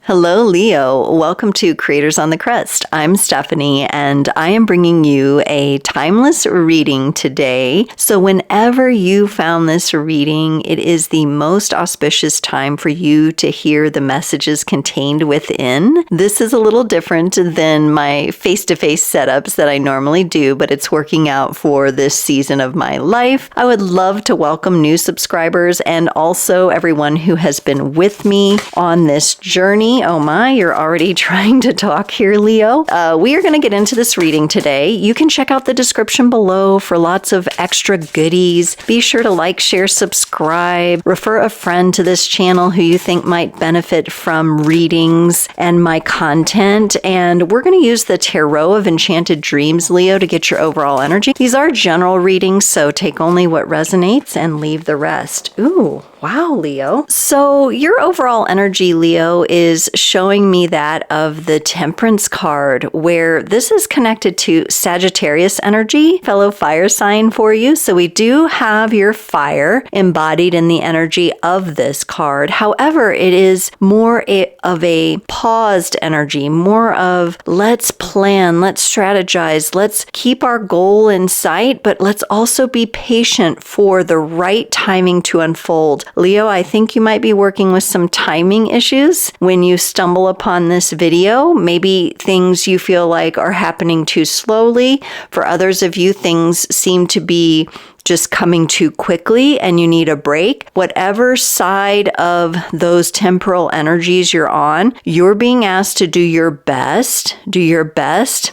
Hello, Leo. Welcome to Creators on the Crest. I'm Stephanie, and I am bringing you a timeless reading today. So whenever you found this reading, it is the most auspicious time for you to hear the messages contained within. This is a little different than my face-to-face setups that I normally do, but it's working out for this season of my life. I would love to welcome new subscribers and also everyone who has been with me on this journey. Oh my, you're already trying to talk here, Leo. We are going to get into this reading today. You can check out the description below for lots of extra goodies. Be sure to like, share, subscribe, refer a friend to this channel who you think might benefit from readings and my content. And we're going to use the Tarot of Enchanted Dreams, Leo, to get your overall energy. These are general readings, so take only what resonates and leave the rest. Ooh. Wow, Leo. So your overall energy, Leo, is showing me that of the Temperance card, where this is connected to Sagittarius energy, fellow fire sign for you. So we do have your fire embodied in the energy of this card. However, it is more of a paused energy, more of let's plan, let's strategize, let's keep our goal in sight, but let's also be patient for the right timing to unfold. Leo, I think you might be working with some timing issues when you stumble upon this video. Maybe things you feel like are happening too slowly. For others of you, things seem to be just coming too quickly and you need a break. Whatever side of those temporal energies you're on, you're being asked to do your best,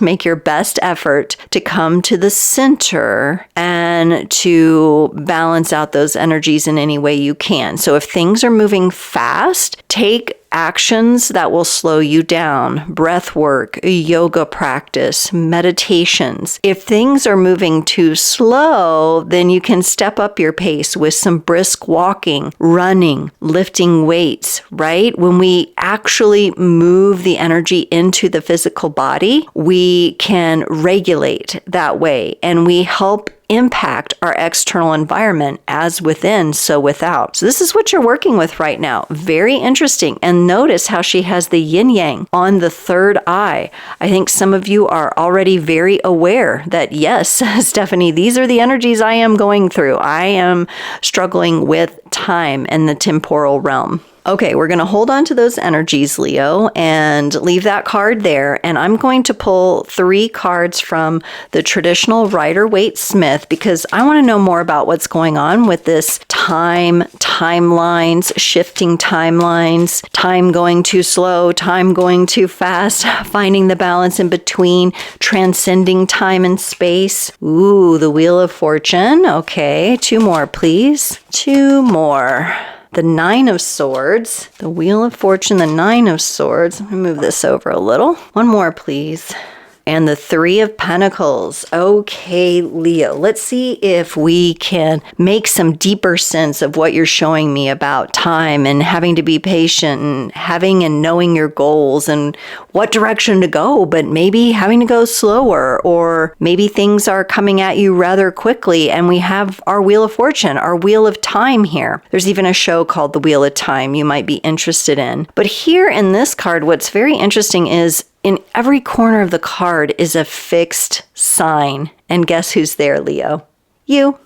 make your best effort to come to the center and to balance out those energies in any way you can. So if things are moving fast, take actions that will slow you down, breath work, yoga practice, meditations. If things are moving too slow, then you can step up your pace with some brisk walking, running, lifting weights, right? When we actually move the energy into the physical body, we can regulate that way and we help impact our external environment as within, so without. So this is what you're working with right now. Very interesting. And notice how she has the yin yang on the third eye. I think some of you are already very aware that yes, Stephanie, these are the energies I am going through. I am struggling with time and the temporal realm. Okay, we're going to hold on to those energies, Leo, and leave that card there. And I'm going to pull 3 cards from the traditional Rider-Waite-Smith because I want to know more about what's going on with this timelines, shifting timelines, time going too slow, time going too fast, finding the balance in between, transcending time and space. Ooh, the Wheel of Fortune. Okay, 2 more, please. 2 more. The 9 of Swords, the Wheel of Fortune, the 9 of Swords. Let me move this over a little. 1 more, please. And the 3 of Pentacles. Okay, Leo, let's see if we can make some deeper sense of what you're showing me about time and having to be patient and having and knowing your goals and what direction to go, but maybe having to go slower, or maybe things are coming at you rather quickly and we have our Wheel of Fortune, our Wheel of Time here. There's even a show called The Wheel of Time you might be interested in. But here in this card, what's very interesting is in every corner of the card is a fixed sign. And guess who's there, Leo? You.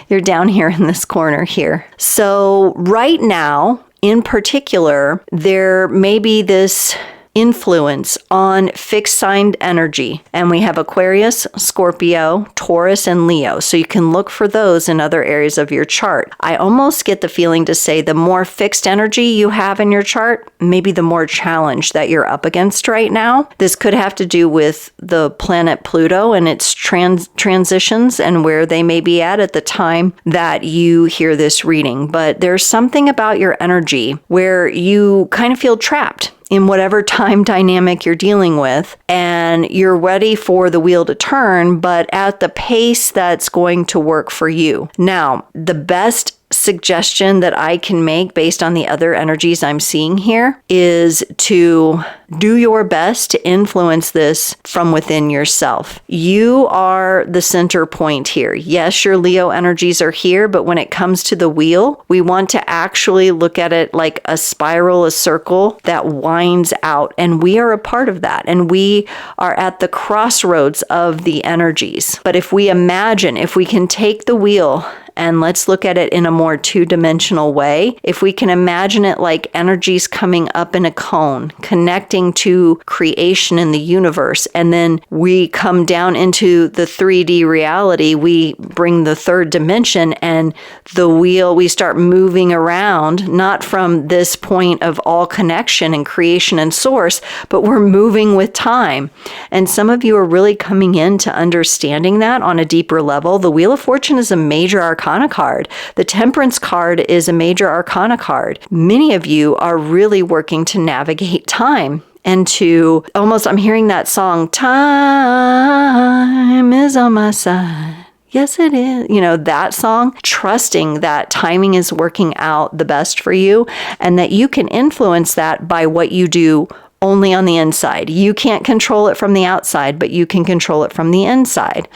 You're down here in this corner here. So right now, in particular, there may be this influence on fixed signed energy. And we have Aquarius, Scorpio, Taurus, and Leo. So you can look for those in other areas of your chart. I almost get the feeling to say the more fixed energy you have in your chart, maybe the more challenge that you're up against right now. This could have to do with the planet Pluto and its transitions and where they may be at the time that you hear this reading. But there's something about your energy where you kind of feel trapped in whatever time dynamic you're dealing with, and you're ready for the wheel to turn, but at the pace that's going to work for you. Now, the best suggestion that I can make based on the other energies I'm seeing here is to do your best to influence this from within yourself. You are the center point here. Yes, your Leo energies are here, but when it comes to the wheel, we want to actually look at it like a spiral, a circle that winds out, and we are a part of that, and we are at the crossroads of the energies. But if we imagine, if we can take the wheel and let's look at it in a more two-dimensional way. If we can imagine it like energies coming up in a cone, connecting to creation in the universe, and then we come down into the 3D reality, we bring the third dimension and the wheel, we start moving around, not from this point of all connection and creation and source, but we're moving with time. And some of you are really coming into understanding that on a deeper level. The Wheel of Fortune is a major arcana card. The Temperance card is a major arcana card. Many of you are really working to navigate time and to almost, I'm hearing that song, time is on my side. Yes, it is. You know, that song, trusting that timing is working out the best for you and that you can influence that by what you do only on the inside. You can't control it from the outside, but you can control it from the inside.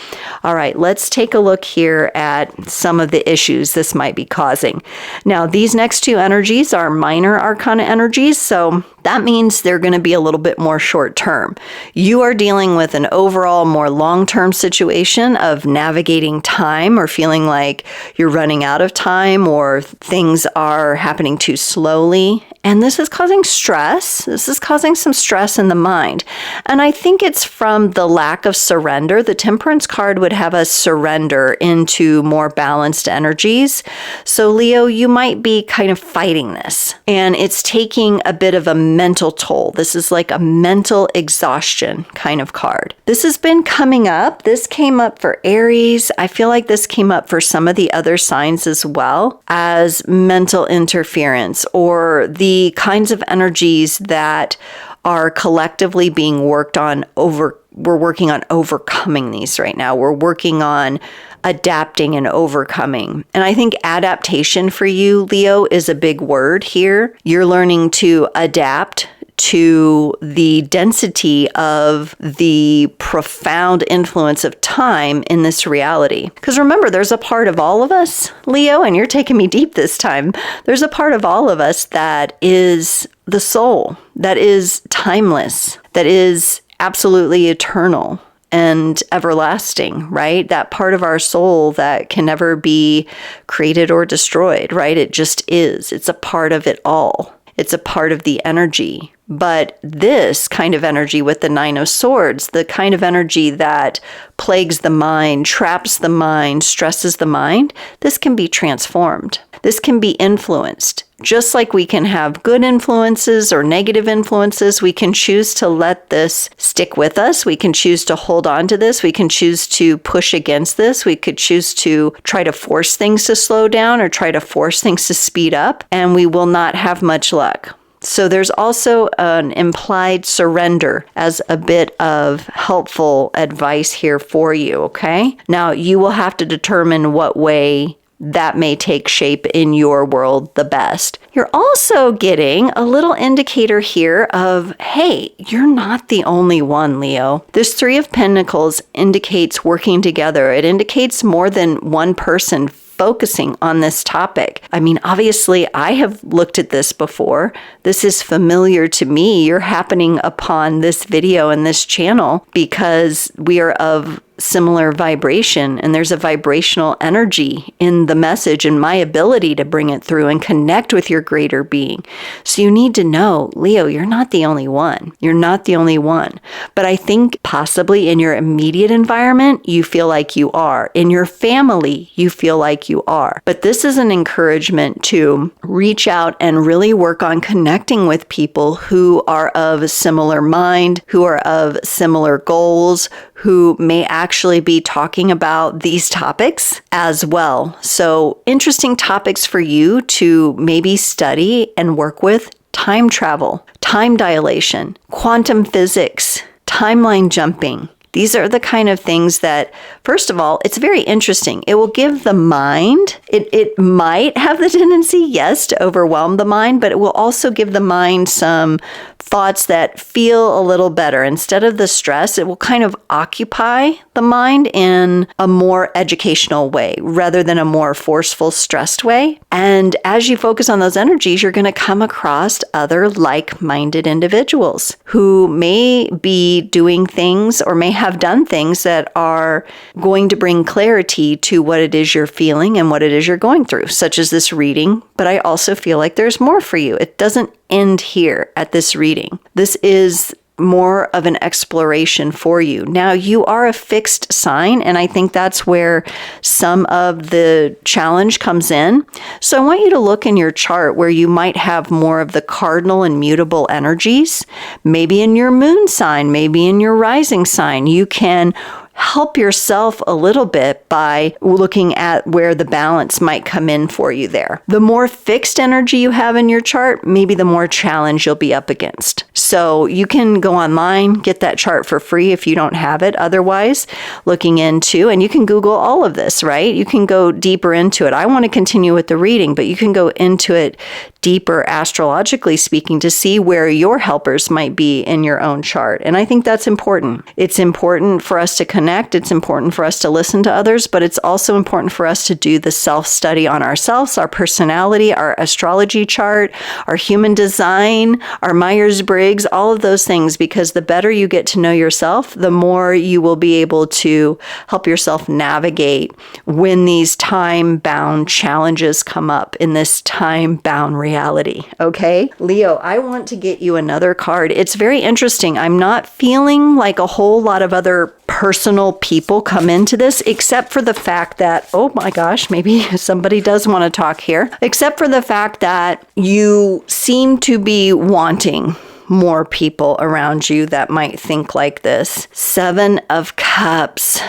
All right, let's take a look here at some of the issues this might be causing. Now, these next two energies are minor arcana energies, so that means they're going to be a little bit more short term. You are dealing with an overall more long-term situation of navigating time or feeling like you're running out of time or things are happening too slowly. And this is causing stress. This is causing some stress in the mind. And I think it's from the lack of surrender. The Temperance card would have us surrender into more balanced energies. So Leo, you might be kind of fighting this. And it's taking a bit of a mental toll. This is like a mental exhaustion kind of card. This has been coming up. This came up for Aries. I feel like this came up for some of the other signs as well as mental interference or the kinds of energies that are collectively being worked on we're working on overcoming these right now. We're working on adapting and overcoming. And I think adaptation for you, Leo, is a big word here. You're learning to adapt to the density of the profound influence of time in this reality. Because remember, there's a part of all of us, Leo, and you're taking me deep this time. There's a part of all of us that is the soul, that is timeless, that is absolutely eternal and everlasting, right? That part of our soul that can never be created or destroyed, right? It just is. It's a part of it all. It's a part of the energy. But this kind of energy with the Nine of Swords, the kind of energy that plagues the mind, traps the mind, stresses the mind, this can be transformed. This can be influenced. Just like we can have good influences or negative influences, we can choose to let this stick with us. We can choose to hold on to this. We can choose to push against this. We could choose to try to force things to slow down or try to force things to speed up, and we will not have much luck. So there's also an implied surrender as a bit of helpful advice here for you, okay? Now, you will have to determine what way that may take shape in your world the best. You're also getting a little indicator here of, hey, you're not the only one, Leo. This Three of Pentacles indicates working together. It indicates more than one person focusing on this topic. I mean, obviously, I have looked at this before. This is familiar to me. You're happening upon this video and this channel because we are of similar vibration, and there's a vibrational energy in the message and my ability to bring it through and connect with your greater being. So you need to know, Leo, you're not the only one. You're not the only one. But I think possibly in your immediate environment, you feel like you are. In your family, you feel like you are. But this is an encouragement to reach out and really work on connecting with people who are of a similar mind, who are of similar goals, who may actually be talking about these topics as well. So interesting topics for you to maybe study and work with: time travel, time dilation, quantum physics, timeline jumping, These are the kind of things that, first of all, it's very interesting. It will give the mind, it might have the tendency, yes, to overwhelm the mind, but it will also give the mind some thoughts that feel a little better. Instead of the stress, it will kind of occupy the mind in a more educational way rather than a more forceful, stressed way. And as you focus on those energies, you're going to come across other like-minded individuals who may be doing things or may have done things that are going to bring clarity to what it is you're feeling and what it is you're going through, such as this reading. But I also feel like there's more for you. It doesn't end here at this reading. This is more of an exploration for you. Now, you are a fixed sign, and I think that's where some of the challenge comes in. So I want you to look in your chart where you might have more of the cardinal and mutable energies, maybe in your moon sign, maybe in your rising sign. You can help yourself a little bit by looking at where the balance might come in for you there. The more fixed energy you have in your chart, maybe the more challenge you'll be up against. So you can go online, get that chart for free if you don't have it otherwise, looking into, and you can Google all of this, right? You can go deeper into it. I want to continue with the reading, but you can go into it deeper astrologically speaking to see where your helpers might be in your own chart. And I think that's important. It's important for us to connect. It's important for us to listen to others, but it's also important for us to do the self-study on ourselves, our personality, our astrology chart, our human design, our Myers-Briggs, all of those things, because the better you get to know yourself, the more you will be able to help yourself navigate when these time-bound challenges come up in this time-bound reality. Okay, Leo, I want to get you another card. It's very interesting. I'm not feeling like a whole lot of other personal people come into this, except for the fact that, oh my gosh, maybe somebody does want to talk here, except for the fact that you seem to be wanting more people around you that might think like this. Seven of Cups,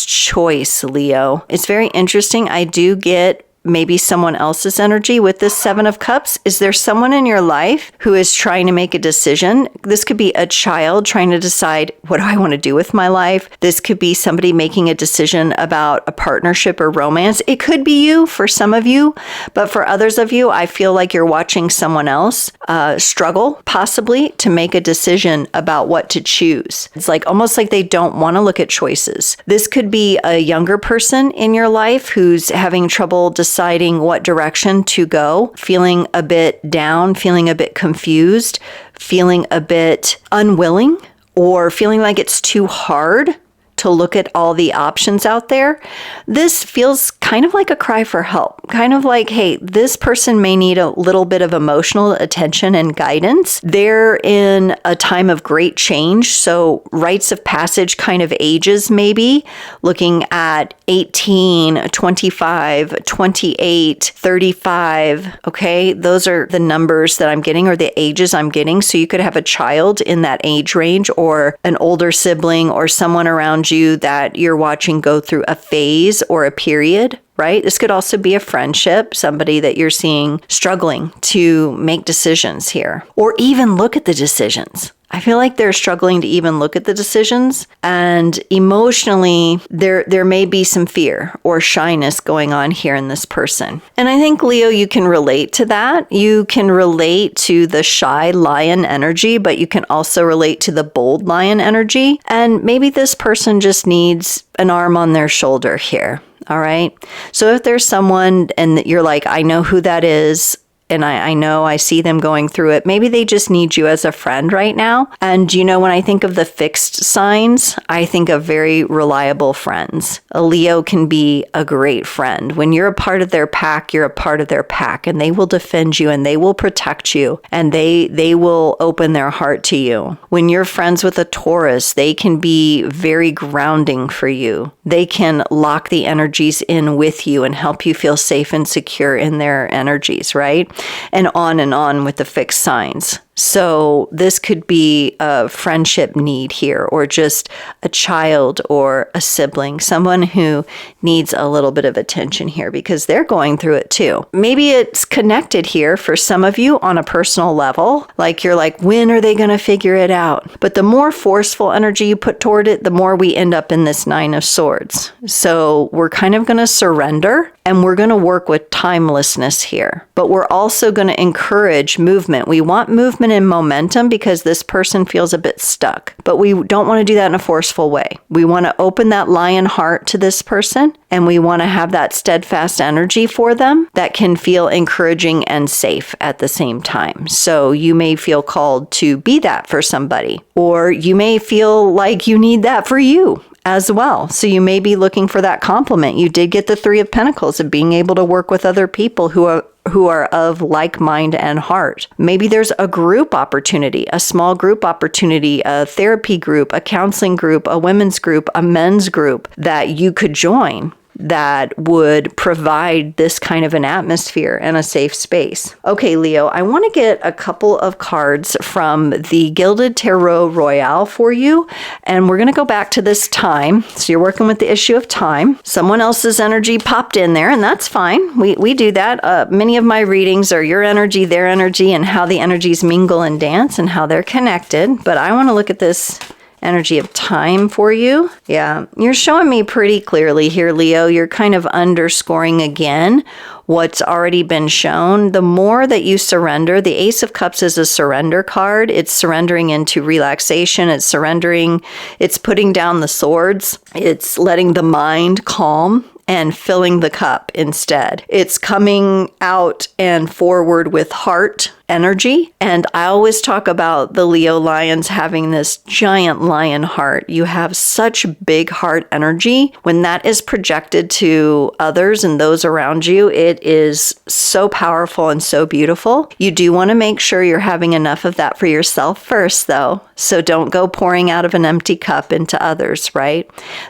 choice, Leo. It's very interesting. I do get maybe someone else's energy with this Seven of Cups. Is there someone in your life who is trying to make a decision? This could be a child trying to decide, what do I want to do with my life? This could be somebody making a decision about a partnership or romance. It could be you for some of you, but for others of you, I feel like you're watching someone else struggle possibly to make a decision about what to choose. It's like almost like they don't want to look at choices. This could be a younger person in your life who's having trouble deciding what direction to go, feeling a bit down, feeling a bit confused, feeling a bit unwilling, or feeling like it's too hard to look at all the options out there. This feels kind of like a cry for help, kind of like, hey, this person may need a little bit of emotional attention and guidance. They're in a time of great change, so rites of passage kind of ages maybe, looking at 18, 25, 28, 35, okay? Those are the numbers that I'm getting or the ages I'm getting. So you could have a child in that age range or an older sibling or someone around you that you're watching go through a phase or a period, right? This could also be a friendship, somebody that you're seeing struggling to make decisions here or even look at the decisions. I feel like they're struggling to even look at the decisions, and emotionally there may be some fear or shyness going on here in this person. And I think, Leo, you can relate to that. You can relate to the shy lion energy, but you can also relate to the bold lion energy. And maybe this person just needs an arm on their shoulder here. All right. So if there's someone and you're like, I know who that is, and I know I see them going through it. Maybe they just need you as a friend right now. And you know, when I think of the fixed signs, I think of very reliable friends. A Leo can be a great friend. When you're a part of their pack, you're a part of their pack, and they will defend you and they will protect you and they will open their heart to you. When you're friends with a Taurus, they can be very grounding for you. They can lock the energies in with you and help you feel safe and secure in their energies, right? And on with the fixed signs. So this could be a friendship need here, or just a child or a sibling, someone who needs a little bit of attention here because they're going through it too. Maybe it's connected here for some of you on a personal level. Like you're like, when are they going to figure it out? But the more forceful energy you put toward it, the more we end up in this Nine of Swords. So we're kind of going to surrender, and we're going to work with timelessness here. But we're also going to encourage movement. We want movement and momentum because this person feels a bit stuck. But we don't want to do that in a forceful way. We want to open that lion heart to this person, and we want to have that steadfast energy for them that can feel encouraging and safe at the same time. So you may feel called to be that for somebody, or you may feel like you need that for you as well. So you may be looking for that compliment. You did get the Three of Pentacles of being able to work with other people who are of like mind and heart. Maybe there's a group opportunity, a small group opportunity, a therapy group, a counseling group, a women's group, a men's group that you could join that would provide this kind of an atmosphere and a safe space. Okay, Leo, I want to get a couple of cards from the Gilded Tarot Royale for you, and we're going to go back to this time. So you're working with the issue of time. Someone else's energy popped in there, and that's fine. We do that. Many of my readings are your energy, their energy, and how the energies mingle and dance and how they're connected. But I want to look at this energy of time for you. Yeah, you're showing me pretty clearly here, Leo. You're kind of underscoring again what's already been shown. The more that you surrender, the Ace of Cups is a surrender card. It's surrendering into relaxation. It's surrendering. It's putting down the swords. It's letting the mind calm and filling the cup instead. It's coming out and forward with heart energy. And I always talk about the Leo lions having this giant lion heart. You have such big heart energy. When that is projected to others and those around you, it is so powerful and so beautiful. You do want to make sure you're having enough of that for yourself first, though. So don't go pouring out of an empty cup into others, right?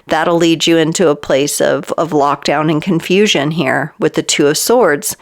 That'll lead you into a place of lockdown and confusion here with the Two of Swords.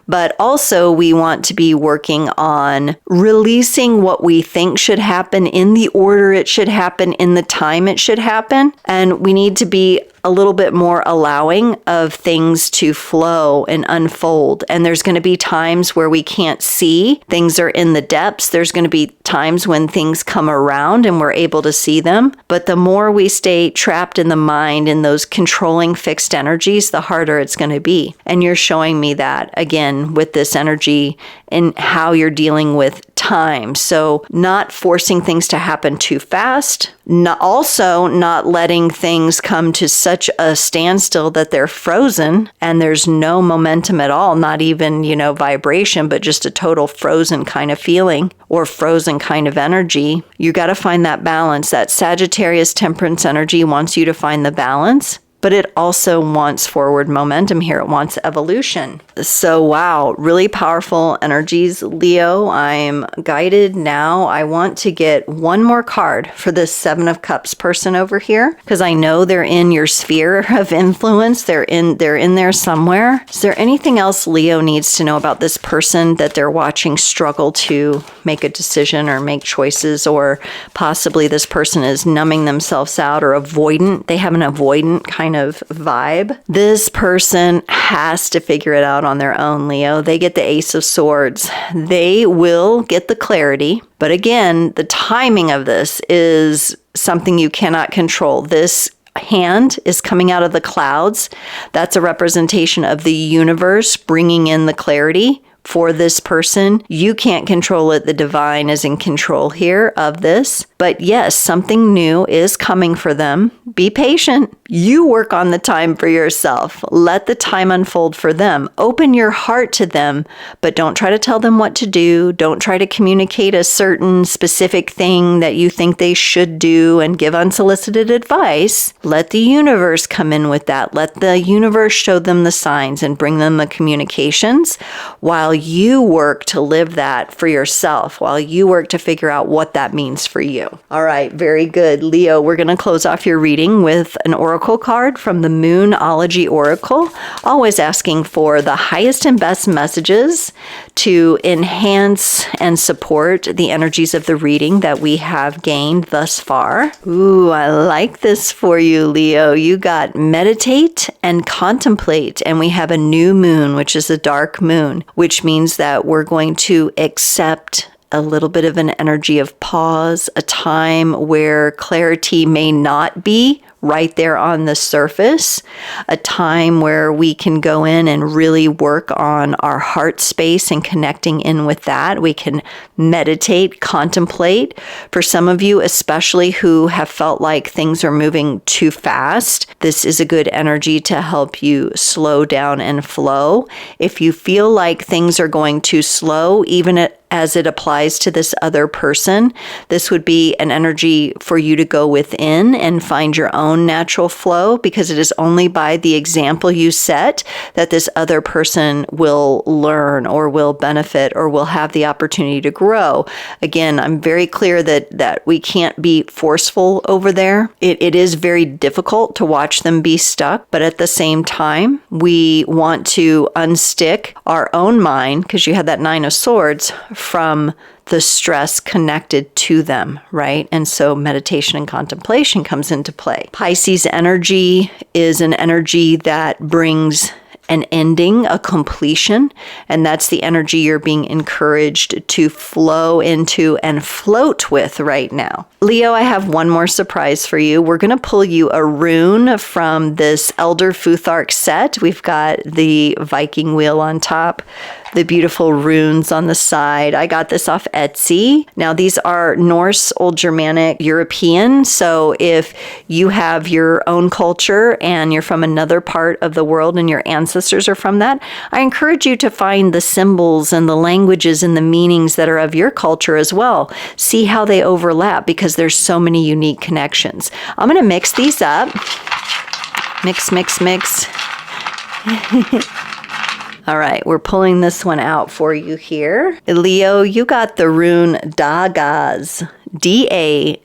But also we want to be working on releasing what we think should happen in the order it should happen, in the time it should happen. And we need to be a little bit more allowing of things to flow and unfold. And there's going to be times where we can't see. Things are in the depths. There's going to be times when things come around and we're able to see them. But the more we stay trapped in the mind in those controlling fixed energies, the harder it's going to be. And you're showing me that again with this energy and how you're dealing with time. So not forcing things to happen too fast, also not letting things come to such a standstill that they're frozen and there's no momentum at all, not even, vibration, but just a total frozen kind of feeling or frozen kind of energy. You got to find that balance. That Sagittarius Temperance energy wants you to find the balance, but it also wants forward momentum here. It wants evolution. So wow, really powerful energies, Leo. I'm guided now. I want to get one more card for this Seven of Cups person over here, because I know they're in your sphere of influence. They're in there somewhere. Is there anything else Leo needs to know about this person that they're watching struggle to make a decision or make choices, or possibly this person is numbing themselves out or avoidant? They have an avoidant kind of vibe. This person has to figure it out on their own, Leo. They get the Ace of Swords. They will get the clarity. But again, the timing of this is something you cannot control. This hand is coming out of the clouds. That's a representation of the universe bringing in the clarity for this person. You can't control it. The divine is in control here of this. But yes, something new is coming for them. Be patient. You work on the time for yourself. Let the time unfold for them. Open your heart to them, but don't try to tell them what to do. Don't try to communicate a certain specific thing that you think they should do and give unsolicited advice. Let the universe come in with that. Let the universe show them the signs and bring them the communications while while you work to live that for yourself, while you work to figure out what that means for you. All right, very good. Leo, we're going to close off your reading with an oracle card from the Moonology Oracle, always asking for the highest and best messages to enhance and support the energies of the reading that we have gained thus far. Ooh, I like this for you, Leo. You got meditate and contemplate, and we have a new moon, which is a dark moon, which means that we're going to accept a little bit of an energy of pause, a time where clarity may not be right there on the surface, a time where we can go in and really work on our heart space and connecting in with that. We can meditate, contemplate. For some of you, especially who have felt like things are moving too fast, this is a good energy to help you slow down and flow. If you feel like things are going too slow, even as it applies to this other person, this would be an energy for you to go within and find your own natural flow, because it is only by the example you set that this other person will learn or will benefit or will have the opportunity to grow. Again, I'm very clear that we can't be forceful over there. It is very difficult to watch them be stuck, but at the same time, we want to unstick our own mind, because you had that Nine of Swords, from the stress connected to them, right? And so meditation and contemplation comes into play. Pisces energy is an energy that brings an ending, a completion, and that's the energy you're being encouraged to flow into and float with right now. Leo, I have one more surprise for you. We're going to pull you a rune from this Elder Futhark set. We've got the Viking wheel on top, the beautiful runes on the side. I got this off Etsy. Now, these are Norse, Old Germanic, European. So if you have your own culture and you're from another part of the world and your ancestors are from that, I encourage you to find the symbols and the languages and the meanings that are of your culture as well. See how they overlap, because there's so many unique connections. I'm going to mix these up. Mix, mix, mix. All right, we're pulling this one out for you here. Leo, you got the rune Dagaz. D-A-G-A-Z,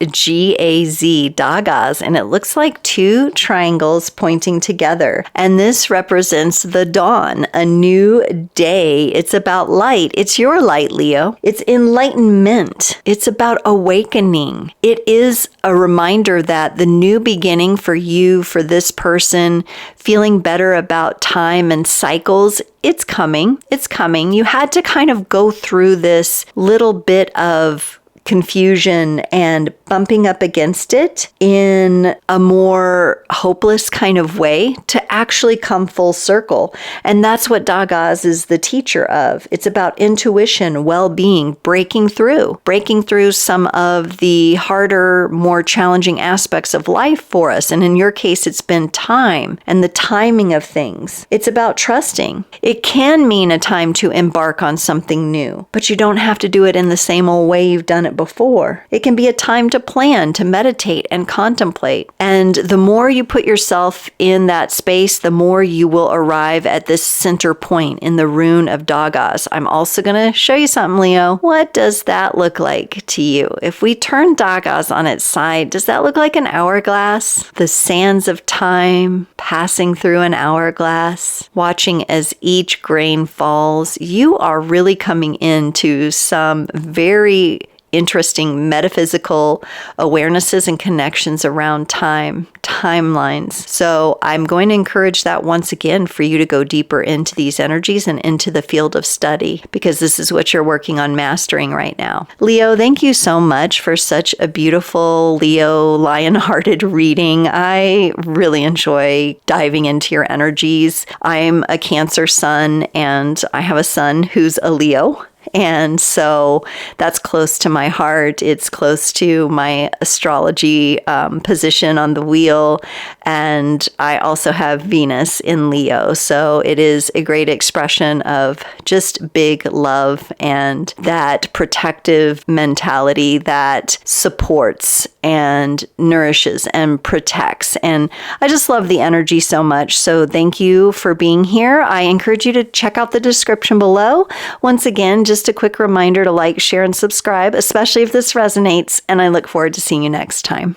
Dagaz, and it looks like two triangles pointing together. And this represents the dawn, a new day. It's about light. It's your light, Leo. It's enlightenment. It's about awakening. It is a reminder that the new beginning for you, for this person, feeling better about time and cycles, it's coming. It's coming. You had to kind of go through this little bit of confusion and bumping up against it in a more hopeless kind of way to actually come full circle. And that's what Dagaz is the teacher of. It's about intuition, well-being, breaking through some of the harder, more challenging aspects of life for us. And in your case, it's been time and the timing of things. It's about trusting. It can mean a time to embark on something new, but you don't have to do it in the same old way you've done it before. It can be a time to plan, to meditate and contemplate. And the more you put yourself in that space, the more you will arrive at this center point in the rune of Dagaz. I'm also going to show you something, Leo. What does that look like to you? If we turn Dagaz on its side, does that look like an hourglass? The sands of time passing through an hourglass, watching as each grain falls. You are really coming into some very interesting metaphysical awarenesses and connections around time, timelines. So I'm going to encourage that once again for you to go deeper into these energies and into the field of study, because this is what you're working on mastering right now. Leo, thank you so much for such a beautiful Leo lion-hearted reading. I really enjoy diving into your energies. I'm a Cancer sun, and I have a son who's a Leo. And so that's close to my heart. It's close to my astrology position on the wheel. And I also have Venus in Leo. So it is a great expression of just big love and that protective mentality that supports and nourishes and protects. And I just love the energy so much. So thank you for being here. I encourage you to check out the description below. Once again, just a quick reminder to like, share, and subscribe, especially if this resonates. And I look forward to seeing you next time.